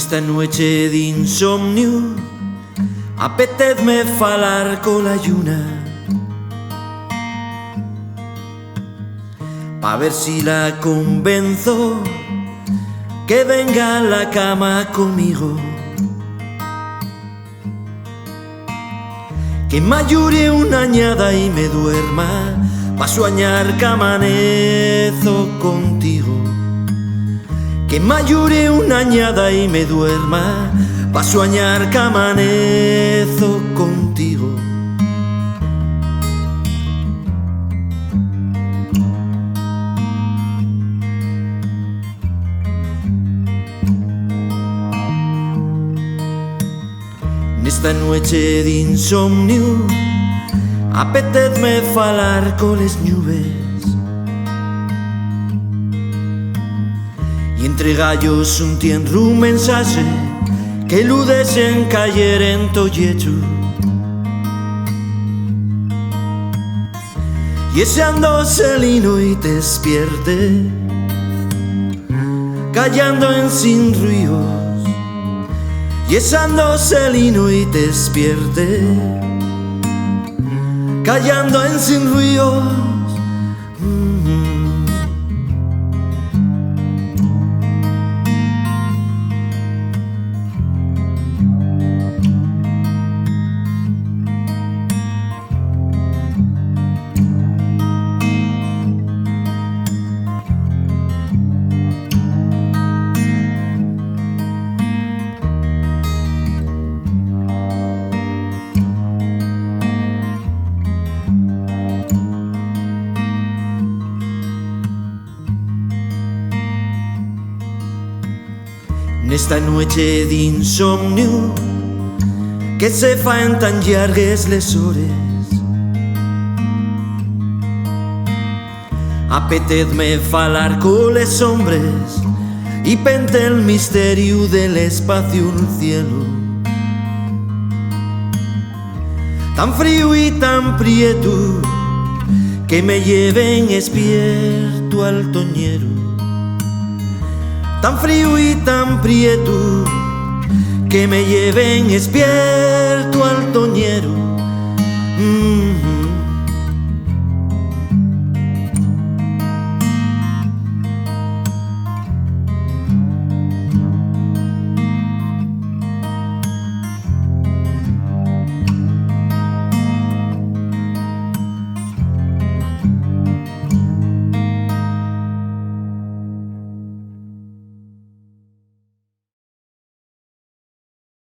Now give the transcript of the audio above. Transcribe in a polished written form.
Nesta noche de insomnio apetezme falar cola lluna, pa ver si la convenzo que venga a la cama conmigo, que me ayure una añada y me duerma, pa soñar que amanezo contigo. Que me ayure una añada y me duerma, pa soñar que amanezo contigo. Nesta noche de insomnio apetezme falar coles nubes, y entre gallos un tienro mensaje que ludes en caer en to yecho, y ese ando selino y te despierte callando en sin ruidos, y ese ando selino y te despierte callando en sin ruidos. Nesta noche de insomnio que se fan tan llargues les hores, apetezme falar coles hombres y pente el misterio del espacio en el cielo, tan frío y tan prieto que me lleven espierto al toñero, tan frío y tan prieto que me lleven espierto al toñero.